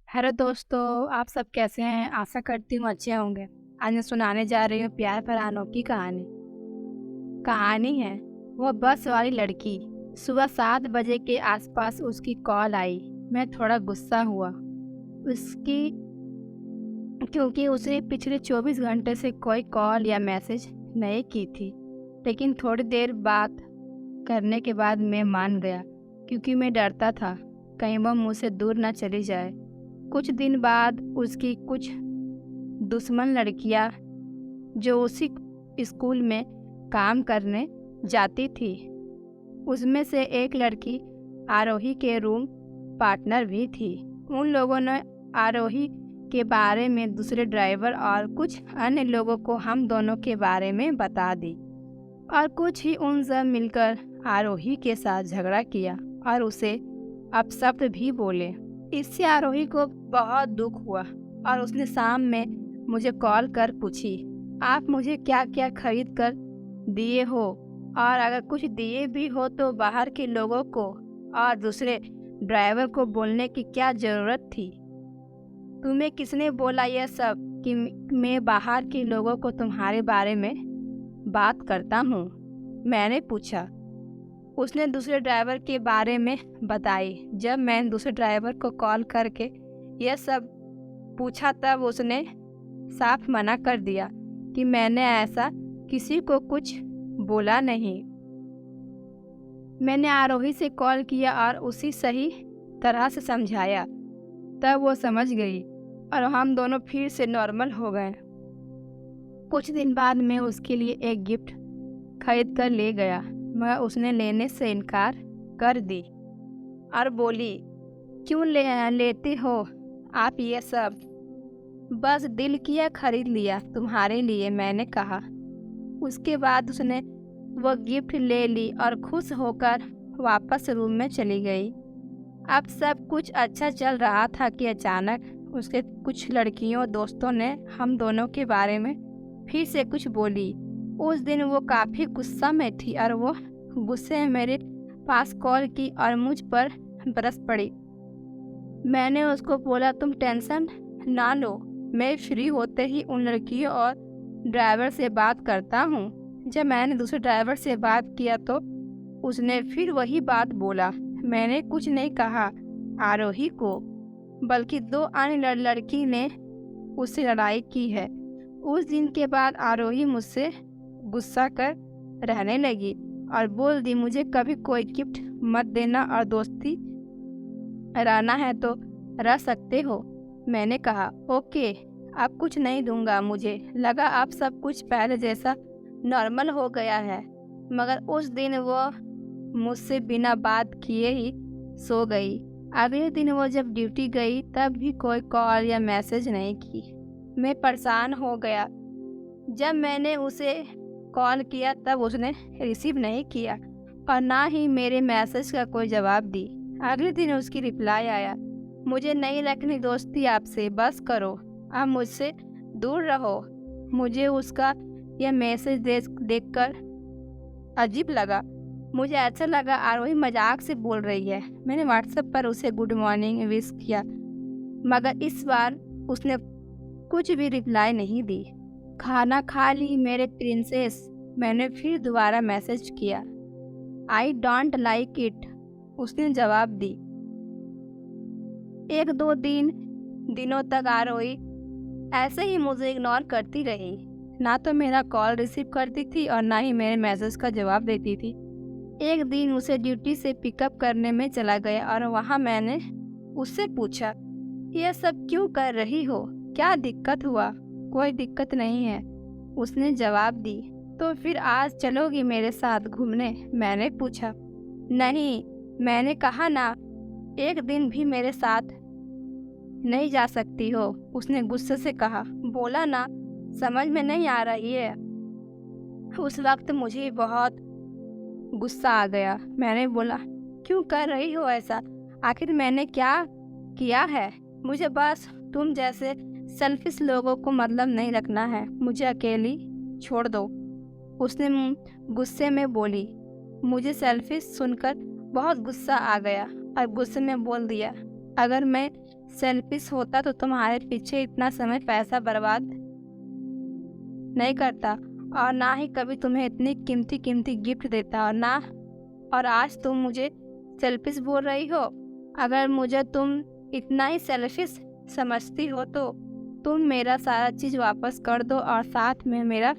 Hello दोस्तों, आप सब कैसे हैं? आशा करती हूँ अच्छे होंगे। आज मैं सुनाने जा रही हूँ प्यार भरा अनोखी कहानी। कहानी है वो बस वाली लड़की। सुबह 7 बजे के आसपास उसकी कॉल आई। मैं थोड़ा गुस्सा हुआ उसकी क्योंकि उसने पिछले 24 घंटे से कोई कॉल या मैसेज नहीं की थी। लेकिन थोड़ी देर बात करने के बाद मैं मान गया, क्योंकि मैं डरता था कहीं वह मुझसे दूर न चली जाए। कुछ दिन बाद उसकी कुछ दुश्मन लड़कियां जो उसी स्कूल में काम करने जाती थी, उसमें से एक लड़की आरोही के रूम पार्टनर भी थी। उन लोगों ने आरोही के बारे में दूसरे ड्राइवर और कुछ अन्य लोगों को हम दोनों के बारे में बता दी, और कुछ ही उन सब मिलकर आरोही के साथ झगड़ा किया और उसे अपशब्द भी बोले। इससे आरोही को बहुत दुख हुआ और उसने शाम में मुझे कॉल कर पूछी, आप मुझे क्या क्या खरीद कर दिए हो, और अगर कुछ दिए भी हो तो बाहर के लोगों को और दूसरे ड्राइवर को बोलने की क्या ज़रूरत थी? तुम्हें किसने बोला यह सब कि मैं बाहर के लोगों को तुम्हारे बारे में बात करता हूँ? मैंने पूछा। उसने दूसरे ड्राइवर के बारे में बताई। जब मैंने दूसरे ड्राइवर को कॉल करके यह सब पूछा तब उसने साफ मना कर दिया कि मैंने ऐसा किसी को कुछ बोला नहीं। मैंने आरोही से कॉल किया और उसी सही तरह से समझाया। तब वो समझ गई और हम दोनों फिर से नॉर्मल हो गए। कुछ दिन बाद मैं उसके लिए एक गिफ्ट खरीद कर ले गया, मगर उसने लेने से इनकार कर दी और बोली, क्यों लेते हो आप ये सब? बस दिल किया खरीद लिया तुम्हारे लिए, मैंने कहा। उसके बाद उसने वो गिफ्ट ले ली और खुश होकर वापस रूम में चली गई। अब सब कुछ अच्छा चल रहा था कि अचानक उसके कुछ लड़कियों दोस्तों ने हम दोनों के बारे में फिर से कुछ बोली। उस दिन वो काफ़ी गुस्सा में थी और वो गुस्से में मेरे पास कॉल की और मुझ पर बरस पड़ी। मैंने उसको बोला, तुम टेंशन ना लो, मैं फ्री होते ही उन लड़कियों और ड्राइवर से बात करता हूँ। जब मैंने दूसरे ड्राइवर से बात किया तो उसने फिर वही बात बोला। मैंने कुछ नहीं कहा आरोही को, बल्कि दो अन्य लड़की ने उससे लड़ाई की है। उस दिन के बाद आरोही मुझसे गुस्सा कर रहने लगी और बोल दी, मुझे कभी कोई गिफ्ट मत देना और दोस्ती रहना है तो रह सकते हो। मैंने कहा, ओके, अब कुछ नहीं दूंगा। मुझे लगा अब सब कुछ पहले जैसा नॉर्मल हो गया है, मगर उस दिन वो मुझसे बिना बात किए ही सो गई। अगले दिन वो जब ड्यूटी गई तब भी कोई कॉल या मैसेज नहीं की। मैं परेशान हो गया। जब मैंने उसे कॉल किया तब उसने रिसीव नहीं किया और ना ही मेरे मैसेज का कोई जवाब दी। अगले दिन उसकी रिप्लाई आया, मुझे नहीं रखनी दोस्ती आपसे, बस करो, अब मुझसे दूर रहो। मुझे उसका यह मैसेज देखकर अजीब लगा। मुझे ऐसा लगा आरोही मजाक से बोल रही है। मैंने व्हाट्सएप पर उसे गुड मॉर्निंग विश किया, मगर इस बार उसने कुछ भी रिप्लाई नहीं दी। खाना खा ली मेरे प्रिंसेस? मैंने फिर दोबारा मैसेज किया। आई डोंट लाइक इट, उसने जवाब दी। एक दो दिनों तक आरोही ऐसे ही मुझे इग्नोर करती रही। ना तो मेरा कॉल रिसीव करती थी और ना ही मेरे मैसेज का जवाब देती थी। एक दिन उसे ड्यूटी से पिकअप करने में चला गया और वहाँ मैंने उससे पूछा, यह सब क्यों कर रही हो? क्या दिक्कत हुआ? कोई दिक्कत नहीं है, उसने जवाब दी। तो फिर आज चलोगी मेरे साथ घूमने? मैंने पूछा। नहीं, मैंने कहा ना, एक दिन भी मेरे साथ नहीं जा सकती हो, उसने गुस्से से कहा। बोला ना, समझ में नहीं आ रही है? उस वक्त मुझे बहुत गुस्सा आ गया। मैंने बोला, क्यों कर रही हो ऐसा? आखिर मैंने क्या किया है? मुझे बस तुम जैसे सेल्फिश लोगों को मतलब नहीं रखना है, मुझे अकेली छोड़ दो, उसने गुस्से में बोली। मुझे सेल्फिश सुनकर बहुत गुस्सा आ गया और गुस्से में बोल दिया, अगर मैं सेल्फिश होता तो तुम्हारे पीछे इतना समय पैसा बर्बाद नहीं करता, और ना ही कभी तुम्हें इतनी कीमती कीमती गिफ्ट देता, और आज तुम मुझे सेल्फिश बोल रही हो। अगर मुझे तुम इतना ही सेल्फिश समझती हो तो तुम मेरा सारा चीज़ वापस कर दो और साथ में मेरा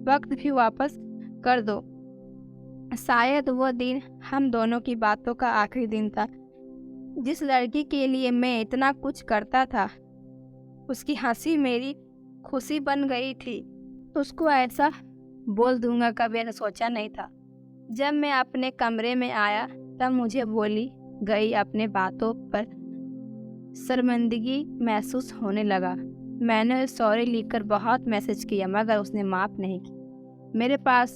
वक्त भी वापस कर दो। शायद वो दिन हम दोनों की बातों का आखिरी दिन था। जिस लड़की के लिए मैं इतना कुछ करता था, उसकी हंसी मेरी खुशी बन गई थी। उसको ऐसा बोल दूंगा कभी मैंने सोचा नहीं था। जब मैं अपने कमरे में आया तब मुझे बोली गई अपने बातों पर शर्मिंदगी महसूस होने लगा। मैंने सॉरी लिखकर बहुत मैसेज किया मगर उसने माफ़ नहीं की। मेरे पास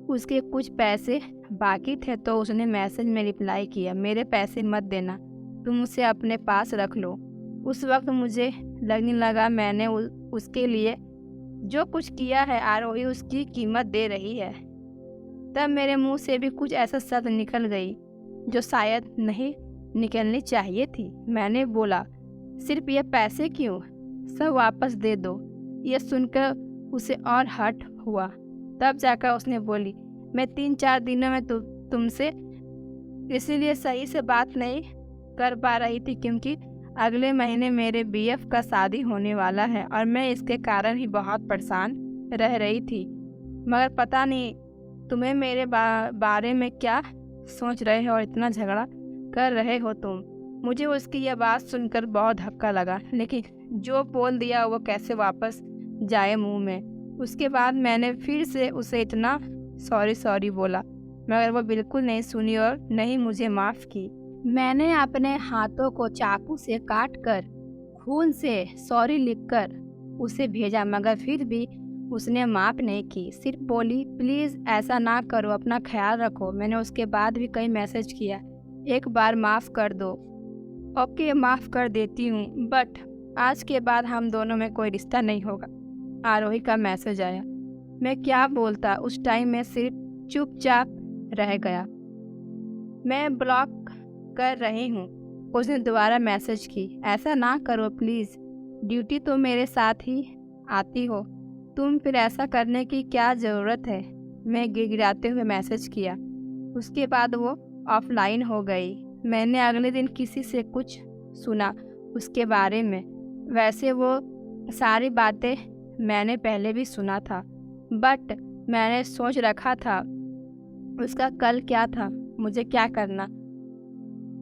उसके कुछ पैसे बाकी थे तो उसने मैसेज में रिप्लाई किया, मेरे पैसे मत देना, तुम उसे अपने पास रख लो। उस वक्त मुझे लगने लगा मैंने उसके लिए जो कुछ किया है आरोही उसकी कीमत दे रही है। तब मेरे मुंह से भी कुछ ऐसा शब्द निकल गई जो शायद नहीं निकलनी चाहिए थी। मैंने बोला, सिर्फ ये पैसे क्यों, सब वापस दे दो। यह सुनकर उसे और हर्ट हुआ। तब जाकर उसने बोली, मैं 3-4 दिनों में तुमसे इसीलिए सही से बात नहीं कर पा रही थी क्योंकि अगले महीने मेरे बीएफ का शादी होने वाला है और मैं इसके कारण ही बहुत परेशान रह रही थी। मगर पता नहीं तुम्हें मेरे बारे में क्या सोच रहे हो और इतना झगड़ा कर रहे हो तुम। मुझे उसकी यह बात सुनकर बहुत धक्का लगा, लेकिन जो बोल दिया वो कैसे वापस जाए मुंह में। उसके बाद मैंने फिर से उसे इतना सॉरी बोला मगर वो बिल्कुल नहीं सुनी और नहीं मुझे माफ़ की। मैंने अपने हाथों को चाकू से काटकर खून से सॉरी लिखकर उसे भेजा मगर फिर भी उसने माफ़ नहीं की। सिर्फ बोली, प्लीज़ ऐसा ना करो, अपना ख्याल रखो। मैंने उसके बाद भी कई मैसेज किया, एक बार माफ़ कर दो। ओके, माफ़ कर देती हूँ, बट आज के बाद हम दोनों में कोई रिश्ता नहीं होगा। आरोही का मैसेज आया। मैं क्या बोलता, उस टाइम में सिर्फ चुपचाप रह गया। मैं ब्लॉक कर रही हूँ। उसने दोबारा मैसेज की, ऐसा ना करो प्लीज़, ड्यूटी तो मेरे साथ ही आती हो तुम, फिर ऐसा करने की क्या ज़रूरत है। मैं गिड़गिड़ाते हुए मैसेज किया। उसके बाद वो ऑफलाइन हो गई। मैंने अगले दिन किसी से कुछ सुना उसके बारे में। वैसे वो सारी बातें मैंने पहले भी सुना था, बट मैंने सोच रखा था उसका कल क्या था, मुझे क्या करना।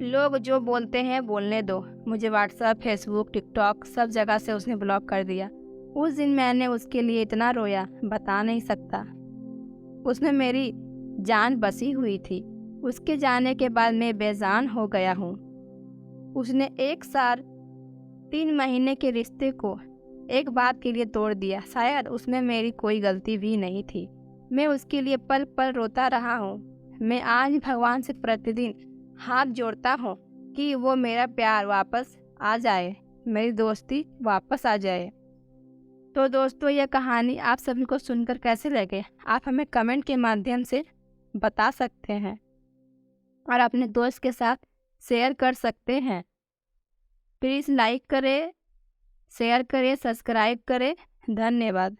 लोग जो बोलते हैं बोलने दो। मुझे व्हाट्सएप, फेसबुक, टिकटॉक सब जगह से उसने ब्लॉक कर दिया। उस दिन मैंने उसके लिए इतना रोया, बता नहीं सकता। उसमें मेरी जान बसी हुई थी। उसके जाने के बाद मैं बेजान हो गया हूँ। उसने 1 साल 3 महीने के रिश्ते को एक बात के लिए तोड़ दिया। शायद उसमें मेरी कोई गलती भी नहीं थी। मैं उसके लिए पल पल रोता रहा हूँ। मैं आज भगवान से प्रतिदिन हाथ जोड़ता हूँ कि वो मेरा प्यार वापस आ जाए, मेरी दोस्ती वापस आ जाए। तो दोस्तों, यह कहानी आप सभी को सुनकर कैसे लगे, आप हमें कमेंट के माध्यम से बता सकते हैं और अपने दोस्त के साथ शेयर कर सकते हैं। प्लीज़ लाइक करें, शेयर करें, सब्सक्राइब करें। धन्यवाद।